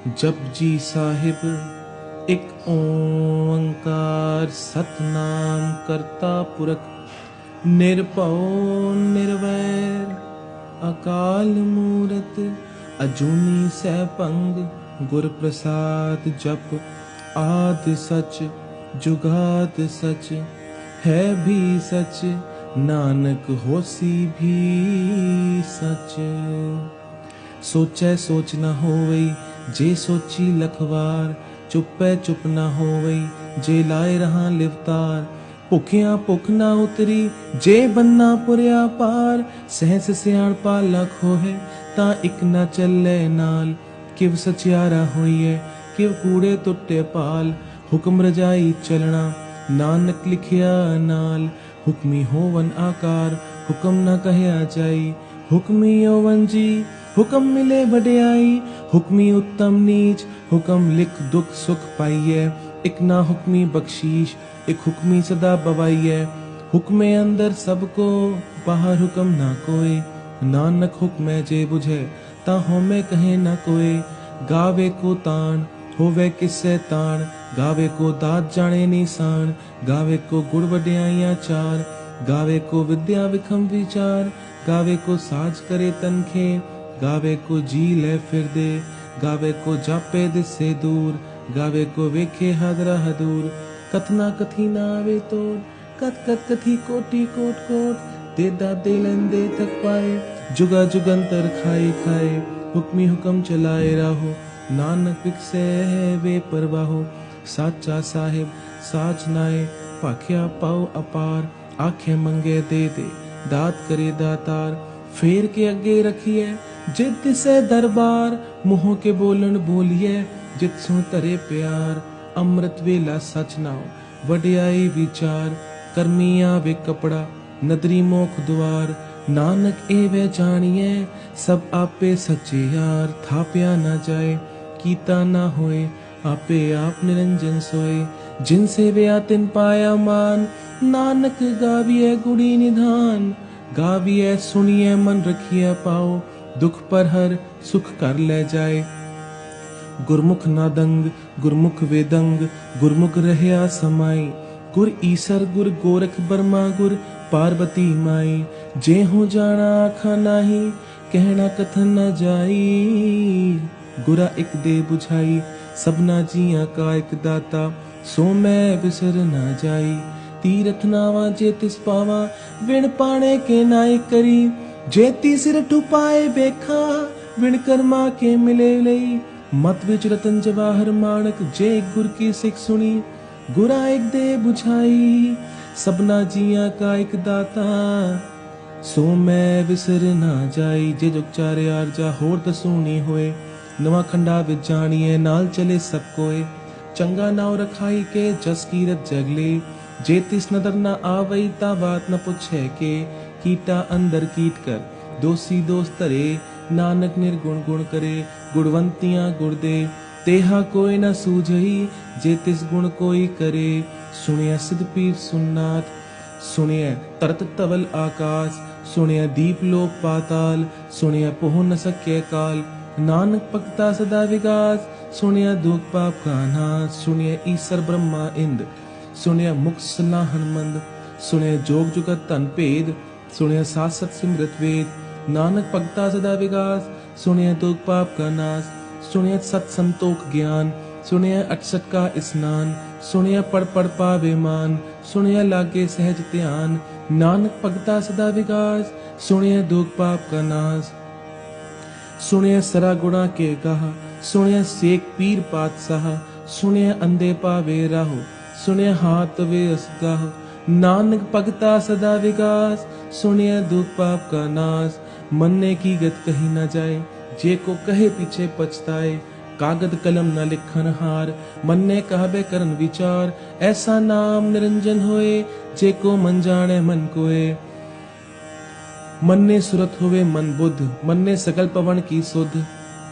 जपजी साहिब एक ओंकार सतनाम करता पुरख निर्भव निर्वैर अकाल मूरत अजूनी सैभंग गुर प्रसाद जप आद सच जुगाद सच है भी सच नानक होसी भी सच। सोचै सोच न होवई जे सोची लखवार चुपै चुप न होवई जे लाए रहा लिवतार भुखिया भुख न उतरी जे बन्ना पुरया पार सहस सियाणपा लख होए ता इक न चलै नाल किव सचियारा होइए किव कूड़े टुटे पाल हुक्म रजाई चलना नानक लिखिया नाल हुक्मी होवन आकार हुक्म न कहया जाई हुक्मी होवन जी हुक्म मिले वड्याई हुक्मी उत्तम नीच हुक्म लिख दुख सुख पाइए एक ना हुक्मी बख्शीश एक हुक्मी सदा बवाइए हुक्मे अंदर सबको बाहर हुक्म ना कोई नानक हुक्म जे बुझे ता होमे कहे ना कोई गावे को तान होवे किससे तान गावे को दात जाने निशान गावे को गुड़ वड्याइयां चार गावे को विद्या विखम विचार गावे को साज करे तनखे गावे को जी ले फिर दे गावे को जापे दिसे दूर गावे को वेखे हादरा हदूर कथना कथी ना आवे तोड़ कथ कथ कथी कोटि कोट कोट दे दा दे लेंदे तक पाए जुगा जुगंतर खाए खाए हुक्मी हुक्म चलाए राहो नानक विकसे है वे परवाहो साचा साहिब साच नाए पाखिया पाओ अपार आखे मंगे दे दे दात करे दातार फेर के अगे रखिए जित से दरबार मुँहों के बोलन बोलिए जित सुन तरे प्यार अमृत वेला सच नाओ वड्याई विचार कर्मिया वे कपड़ा नदरी मोख द्वार नानक ए वे जानिए सब आपे सच्चे यार थाप्या ना जाए कीता ना होए आपे आप निरंजन सोए जिनसे वे आतिन पाया मान नानक गाविए गुड़ी निधान गाविए सुनिए मन रखिए पाओ दुख पर हर सुख कर ले जाए गुरमुख नादंग गुरमुख वेदंग गुरमुख रहया समाई गुर ईसर गुर गोरख बर्मा गुर पार्वती माई जे हो जाना आखा नाही कहना कथन न जाई गुरा एक दे बुझाई सबना जिया का एक दाता सो मैं बिसर ना जाई तीरथ नावा जे तिस पावा विण पाने के नाई करी जेती सिर टुपाए बेखा विण कर्मा के मिले लई मत विच रतन जवाहर माणक जे गुर की सिख सुनी गुरा एक दे बुझाई सबना जिया का एक दाता सो मैं विसर ना जाई जे जुग चारे आरजा होर दसूनी होए नवा खंडा विच जानिए नाल चले सब कोए चंगा नाव रखाई के जस कीरत जगले जे तिस नदर न आवई ता बात न पूछे के कीटा अंदर कीट कर दोषी दोष तरे नानक निर्गुण गुण करे गुणवंतियां गुण दे तेहा कोई न सूझई जे तिस गुण कोई करे सुनिया सिद्ध पीर सुन्नाथ सुनिया तरत तवल आकाश सुनिया दीप लोक पाताल सुनिया पोह न सके काल नानक पकता सदा विकास सुनिया दुख पाप का नाश सुनिया ईश्वर ब्रह्मा इंद सुनिया मुख सलाहन मंद सुनिया जोग जुगत तन भेद सुनिया सासत सिमरत वेद नानक भगता सदा विकास सुनिया दुख पाप का नाश सुनिया सत संतोख ज्ञान सुनिया 68 का स्नान सुनिया पढ़ पढ़ पावे मान सुनिया लागे सहज ध्यान नानक भगता सदा विकास सुनिया दुख पाप का नाश सुनिया सरा गुणा के गाह सुनिया सेक पीर पातशाह सुनिया अंधे पावे राहो सुनिया हाथ वे असगाह नानक भगता सदा विकास सुनिया दुख पाप का नाश मनने की गत कही न जाए जे को कहे पीछे पछताए कागद कलम न लिखन हार मनने कहबे करन विचार ऐसा नाम निरंजन होए जे को मन जाने मन कोए मन्ने सुरत हुए मन बुद्ध मन्ने सकल पवन की सुध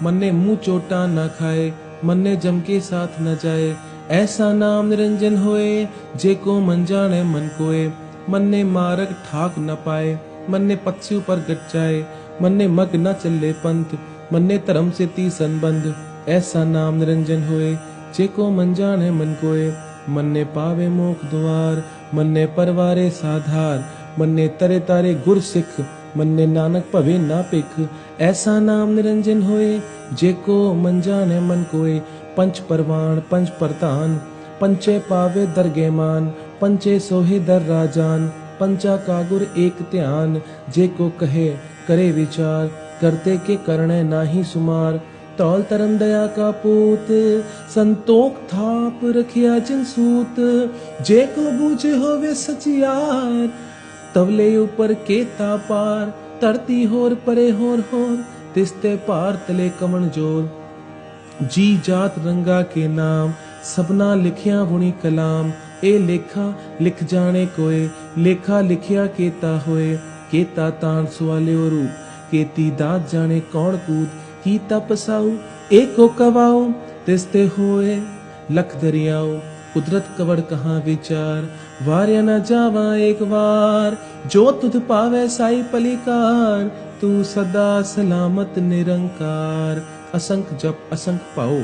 मन्ने मुंह चोटा न खाए मन्ने जम के साथ न जाए ऐसा नाम निरंजन होए जे को मन जाने मन कोए मन्ने मारक ठाक न पाए मन्ने पत्स्यु पर गट जाए मन्ने मग न चले पंथ मन्ने धर्म से ती संबंध ऐसा नाम निरंजन होए, जेको मन जाने मन कोय। मन्ने पावे मोख द्वार, मन्ने परवारे साधार। मन्ने तरे तारे गुर सिख, मन्ने नानक भवे ना पिख। ऐसा नाम निरंजन होए, जेको मन जाने मन कोय। पंच परवान पंच प्रधान, पंचे पावे दरगे मान। पंचे सोहे दर राजान, पंचा का गुर एक ध्यान। जेको कहे करे विचार, करते के करणे नाहि सुमार। तौल तरम दया का पूत, संतोख थाप रखिया जिन सूत। जे को बूझे होवे सचियार, तवले ऊपर केता पार। धरती होर परे होर तिसते पार तले कमन जोर। जी जात रंगा के नाम, सबना लिखिया बुनी कलाम। ए लेखा लिख जाने कोय, लेखा लिखिया केता होए। केता तान सुआल्यो रूप, केती दात जाने कौन कूद। की तपसाऊ एको कवाओ, तिसते होए लख दरियाओ। कुदरत कवड़ कहाँ विचार, वार्या न जावा एक बार। जो तुध पावे साई पलिकार, तू सदा सलामत निरंकार। असंख जप असंख पाओ,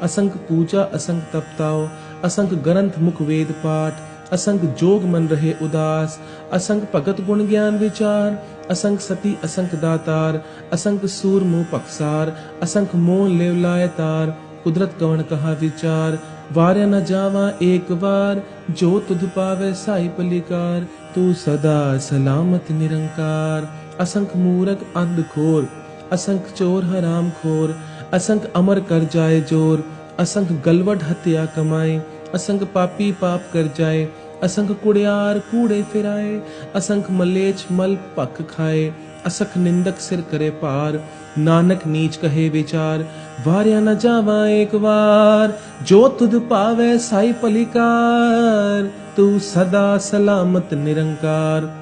असंख पूजा असंख तपताओ। असंख ग्रंथ मुख वेद पाठ, असंख जोग मन रहे उदास। असंख भगत गुण ज्ञान विचार, असंख सती असंख दातार। असंख सूर मुँह पक्षार, असंख मोह लेव लाय तार। कुदरत कवण कहा विचार, वार्या न जावा एक बार। जो तुध पावे साई पलिकार, तू सदा सलामत निरंकार। असंख मूरख अंध खोर, असंख चोर हराम खोर। असंख अमर कर जाए जोर, असंख गलवट हत्या कमाए। असंख पापी पाप कर जाए, असंख कुड़ियार कूड़े फिराए। असंख मलेच मल पक खाए, असंख निंदक सिर करे पार। नानक नीच कहे विचार, वार्या न जावा एक बार। जो तुध पावे साई पलिकार, तू सदा सलामत निरंकार।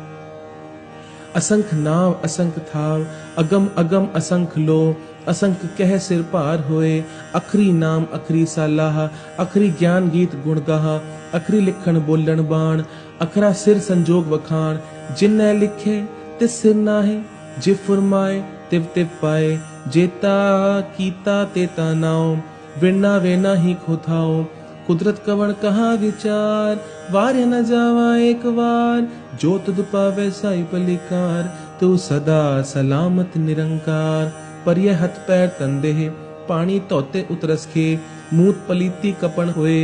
असंख नाव असंख थाव, अगम अगम असंख लो। असंख कह सिर पार होए, अखरी नाम अखरी सालाह। अखरी ज्ञान गीत गुण गाहा, अखरी लिखण बोलण बाण। अखरा सिर संजोग वखाण, जिन्नै लिखे तिस सिर नाहे। जे फुरमाए तिव तिव पाए, जेता कीता तेता नाओ। विना वेना ही खोथाओ, कुदरत कवण कहा विचार। वार्या न जावा एक बार, जो तुध पावे साई पलिकार। तू सदा सलामत निरंकार। पर यह हथ पैर तंदेह, पानी धोते उतरस खे। मूत पलीती कपन होए,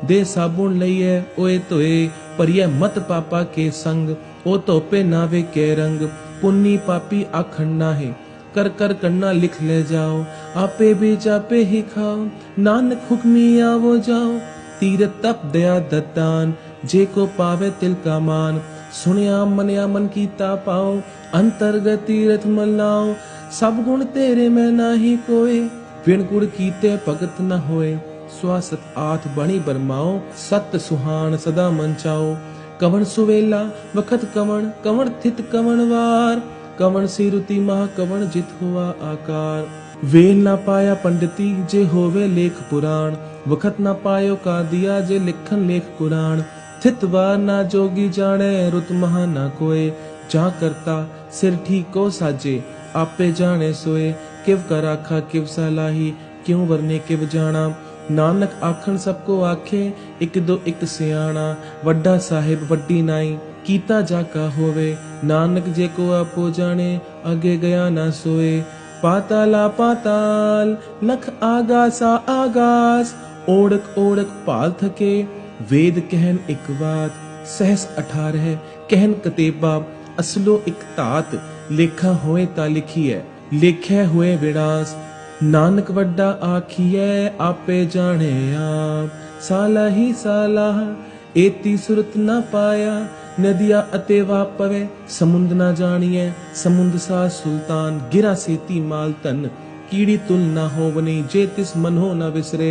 दे साबुन लइए ओए तोए। पर यह मत पापा के संग, ओ धोपे नावे के रंग। पुन्नी पापी आखन नाहे, कर कर कन्ना लिख ले जाओ। आपे भी जापे ही खाओ, नानक हुक्मी आवो जाओ। तीरथ तप दया दत्तान, जे को पावे तिल का मान। सुनिया मनिया मन कीता पाओ, अंतर्गत तीरथ मलाओ। सब गुण तेरे में नाही कोय, विण गुण कीते भगत न होए। स्वासत आठ बणी बरमाओ, सत सुहान सदा मन चाओ। कवण सुवेला वखत कवण, कवण थित कवण वार। कवण सिरुति महा कवण जित हुआ आकार। वेल ना पाया पंडिती, जे होवे लेख पुराण। वखत ना पायो का दिया, जे लिखन लेख पुराण। थित वार ना जोगी जाने, रुत महा ना कोय। जा करता सिर ठीको साजे, आपे जाने सोए। किव कर आखा किव सलाही, क्यों वरने किव जाना। नानक आखन सबको आखे, एक दो एक सियाणा। वड्डा साहिब वड्डी नाई, कीता जाका होवे। नानक जे को आपो जाने, आगे गया ना सोए। पाताला पाताल, लख आगासा आगास। ओढ़क ओढ़क पाल थके, वेद कहन एक बात। सहस 18 कहन कतेबा, असलो एक तात। लेखा होए ता लिखिए, लेखे हुए विनाश। नानक वड्डा आखिए, आपे जाने आप। साला ही साला, एती सुरत न पाया। नदिया अते वापवे, समुंद न जानिए। समुंद सा सुल्तान, गिरा सेती माल तन। कीड़ी तुल न होवनी, जे तिस मन हो न विसरे।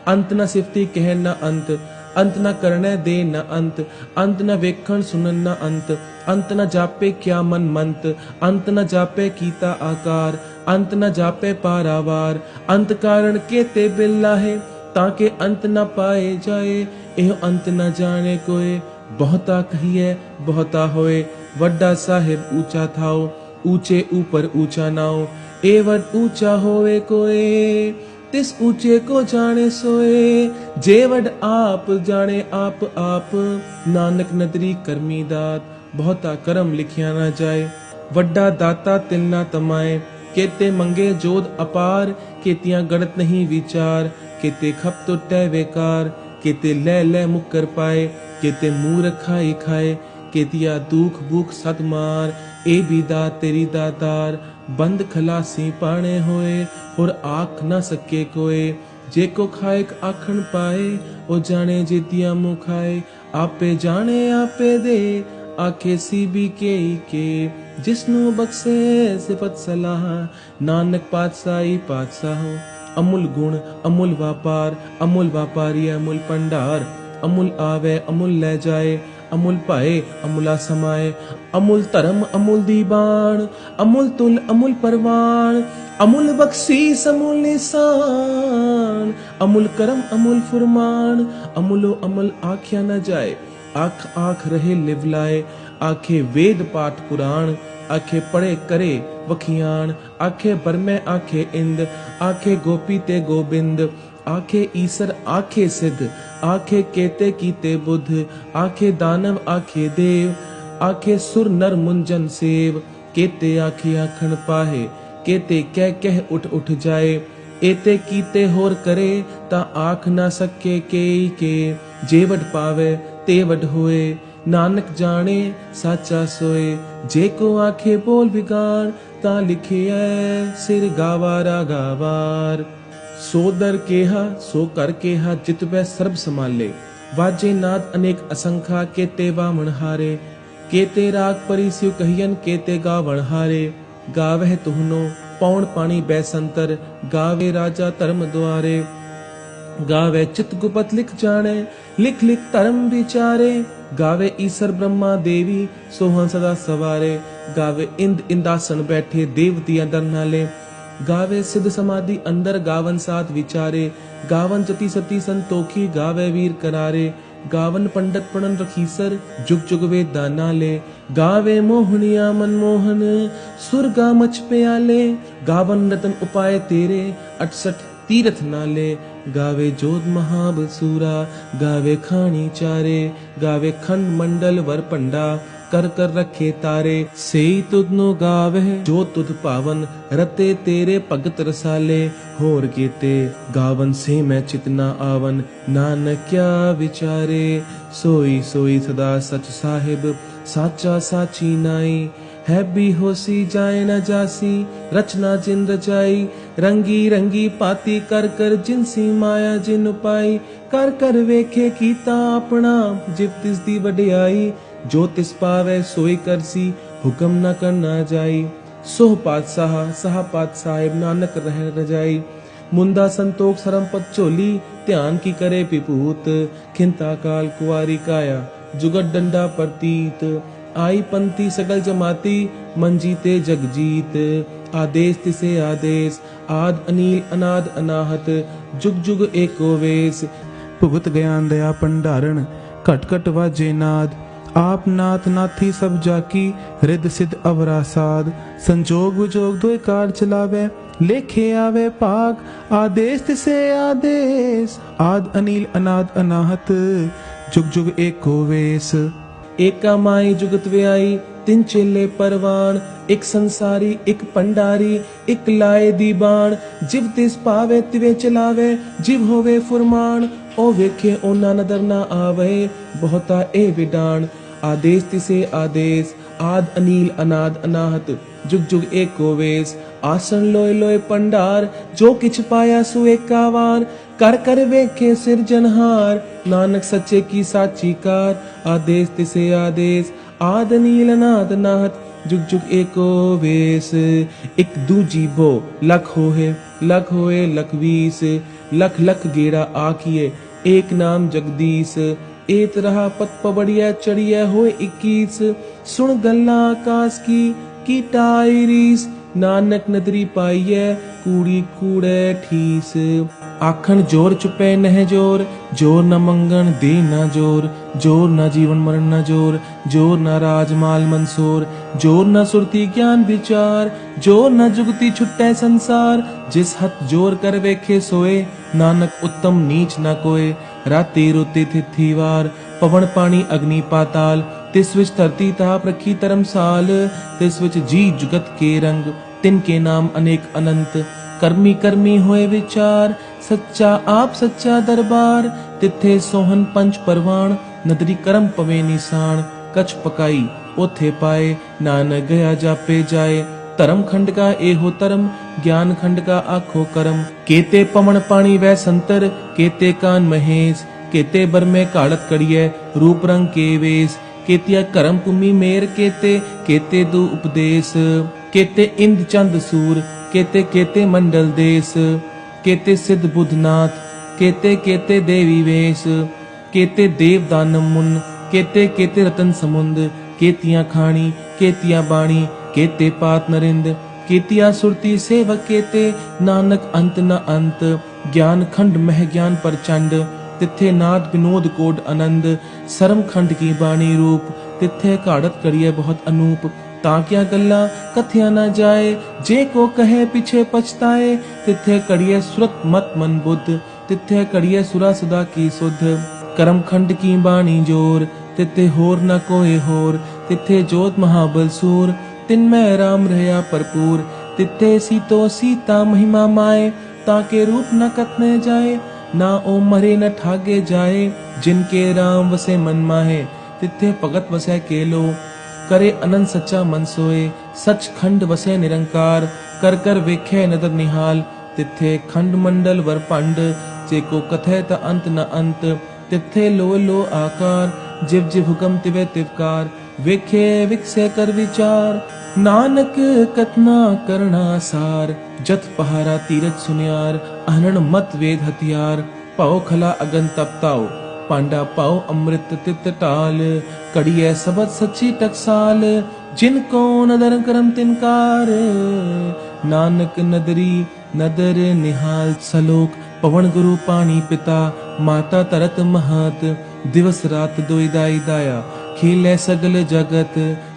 अंत न सिफती कह न अंत, अंत न करने दे न अंत। अंत न वेखण सुनन न अंत, अंत न जापे क्या मन मंत। अंत न जापे कीता आकार, अंत न जापे पारावार। अंत कारण के ते बिल्ला है, ताके अंत न पाए जाए। एह अंत न जाने कोय, बहुता कहिए बहुता होए। वड्डा साहिब ऊंचा थाओ, ऊंचे ऊपर ऊंचा नाओ। ए वड ऊंचा होए कोय, तिस ऊंचे को जाने सोए, जेवड आप जाने आप आप। नानक नदरी करमी दात, बहुता करम लिखिया ना जाए। वड्डा दाता तिल ना तमाए, केते मंगे जोध अपार। केतियां गणत नहीं विचार, केते खप तो टै बेकार। केते लै लै मुकर पाए, केते मूर्ख खाई खाए। केतिया दुख भूख सत मार, ए भी दात तेरी दातार। बंद खलासी पाने होए, और आख ना सके कोए। जे को खाएक आखन पाए, ओ जाने जेतिया मुँह खाए। आपे जाने आपे दे, आखे सी भी के। जिसनु बख्शे सिफत सलाह, नानक पातशाही पातशाहो। अमूल गुण अमूल व्यापार, अमूल व्यापारी अमूल भंडार। अमूल आवे अमूल ले जाए, अमूल पाए अमूला समाए। अमूल धर्म अमूल दीवान, अमूल तुल अमूल परवान। अमूल बख्शीस अमूल निशान, अमूल करम अमूल फुरमान। अमूलो अमूल आख्या न जाए, आख आख रहे लिवलाए। आखे वेद पाठ पुराण, आखे पढ़े करे वखियान। आखे बरमे आखे इंद, आखे गोपी ते गोबिंद। आखे ईसर आखे सिद्ध, आखे केते कीते बुद्ध। आखे दानव आखे देव, आखे सुर नर मुंजन सेव। केते आखे आखन पाहे, केते कह कह उठ उठ जाए। एते कीते होर करे, ता आख ना सके के। जेवड पावे तेवड होए, नानक जाने साचा सोए। जे को आखे बोल बिगाड़, ता लिखे सिर गावारा गावार। सो दर केहा सो कर केहा, जितवै सर्ब समाले। वाजे नाद अनेक असंखा, केते वामन हारे। केते राग परी सिउ कहियन, केते गावण हारे। गावह तुहनो पौण पानी बैसंतर, गावे राजा धर्म द्वारे। गावे चित गुपत लिख जाने, लिख लिख धर्म विचारे। गावे ईसर ब्रह्मा देवी, सोहन सदा सवारे। गावे इंद इंदासन बैठे, देवती अंदर नाले। गावे सिद्ध समाधि अंदर, गावन साथ विचारे। गावन जति सती संतोखी, गावे वीर करारे। गावन पंडित प्रणन रखीसर, जुग जुग वेद दाना ले। गावे मोहनिया मनमोहन, सुरगा मच प्याले। गावन रतन उपाय तेरे, 68 तीरथ नाले। गावे जोध महाबसूरा, गावे खानी चारे। गावे खंड मंडल वर पंडा, कर कर रखे तारे। सेई तुधनो गावे जो तुध पावन, रते तेरे भगत रसाले। होर केते गावन से मैं चितना आवन, नानक क्या विचारे। सोई सोई सदा सच साहिब, साचा साची नाई। है भी होसी जाए न जासी, रचना जिन रचाई। रंगी रंगी पाती कर कर, जिनसी माया जिन पाई। कर कर वेखे कीता अपना, जिव तिस दी वडियाई। जो तिस पावे सोई करसी, हुक्म न करना जाई। सोह पातशाह साह पात साहिब, नानक रह रजाई। मुंदा संतोख सरम पद झोली, ध्यान की करे विभूत। खिंता काल कुआरी काया, जुगत डंडा प्रतीत। आई पंथी सकल जमाती, मंजीते जगजीत। आदेश तिसे आदेश, आद अनील अनाद अनाहत। जुग जुग एको वेश, भुगत ज्ञान दया भंडारण। घट घट वाजे नाद, आप नाथ नाथी सब जाकी। रिद सिद्ध अवरा साध, संजोग विजोग दोय कार चलावे। लेखे आवे पाग, आदेश तिसे आदेश। आद अनील अनाद अनाहत, जुग जुग एको वेश। एका माई जुगत व्याई, तिन चेले परवान। एक संसारी एक पंडारी, एक लाए दीबान। जिव तिस पावे तिवे चलावे, जिव होवे फुरमान। ओ वेखे ओना नदर ना आवे, बहुता ए विडान। आदेश तिसे आदेश, आद अनील अनाद अनाहत। जुग जुग एको वेश, आसन लोय लोय पंडार। जो किछ पाया सो एकावार, कर कर वेखे सिरजनहार। नानक सच्चे की साची कार, आदेश तिसे आदेश। आद अनील अनाद अनाहत, जुग जुग एको वेश। एक दूजी बो लख होए लख वीस। लख लख गेड़ा आखिए, एक नाम जगदीश। एत रहा पत पबड़िया चढ़िया होए 21। सुन गल्ला आकाश की टाई रीस। नानक नदरी पाइए, कूड़ी कूड़े ठीस। आखण जोर चुपे नह जोर, जोर न मंगण दे न जोर, जोर न जीवन मरण न जोर, जोर न राज माल मंसूर, जोर न सुरती ज्ञान विचार, जोर न जुगती छुट्टै संसार। जिस हथ जोर कर वेखे सोए, नानक उत्तम नीच न कोय। राती रोती तिथि वार, पवन पानी अग्नि पाताल, तिस विच धरती ताप रखी धर्मसाल। तिस विच जी जुगत के रंग, तिनके नाम अनेक अनंत। करमी करमी होए विचार, सच्चा आप सच्चा दरबार। तिथे सोहन पंच परवान, नदरी करम पवे निशान। कछ पकाई ओथे पाए, नानक गया जापे जाए। धर्म खंड का एहो धर्म, ज्ञान खंड का आखो करम। केते पवन पानी वै संतर, केते कान महेश। केते बर में काड़त कड़िए, रूप रंग के वेश। केतिया करम भूमि मेर केते, केते दु उपदेश। केते इंद चंद सूर, केते केते मंडल देश। केते सिद्ध बुद्धनाथ, केते केते देवी वेश। केते देव दानव मुन, केते केते रतन समुंद। केतिया खाणी, केतिया बाणी, केते पात नरिंद। केतिया सुरती सेवक केते, नानक अंत न अंत। ज्ञान खंड मह ज्ञान प्रचंड, तिथे नाद विनोद कोड आनंद। सरम खंड की बाणी रूप, तिथे काड़त करिए बहुत अनूप। ताकिया गल्ला कथया न जाए, जे को कहे पीछे पछताए। तिथे कड़िए सुरत मत मन बुद्ध, तिथे कड़िए सुरा सुदा की सुध। करम खंड की बाणी जोर, तिथे होर न कोई होर। तिथे जोत महाबल सूर, तिनमें राम रहया भरपूर। तिथे सीतो सीता महिमा माए, ताके रूप न कथने जाए। ना ओ मरे न ठागे जाए, जिनके राम वसे मन माहे। तिथे भगत वसै केलो, करे अनंत सच्चा मन सोए। सच खंड वसे निरंकार, कर कर वेखे नदर निहाल। तिथे खंड मंडल वर पंड, जेको कथे त अंत न अंत। तिथे लो लो आकार, जिव जिव हुकम तिवे तिवकार। वेखे विकसे कर विचार, नानक कतना करना सार। जत पहारा तीरथ सुनियार, अहनन मत वेद हथियार। पाओ खला अगन तपताओ, पांडा पाओ अमृत तित टाल। कड़िए सबद सच्ची टकसाल, जिनको नदर करम तिनकार। नानक नदरी नदर निहाल सलोक, पवन गुरु पानी पिता। माता तरत महत, दिवस रात दोई दाई दाया। खेले सगल जगत,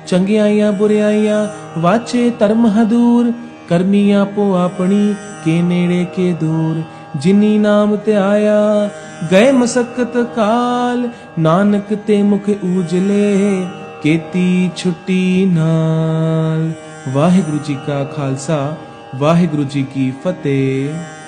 चंगियाइया बुराइया। वाचे धर्म हदूर, करमिया पो अपनी, के नेड़े के दूर। जिनी नाम ते आया, गए मसक्कत काल। नानक ते मुख उजले, केती छुट्टी नाल। वाहिगुरु जी का खालसा, वाहिगुरु जी की फतेह।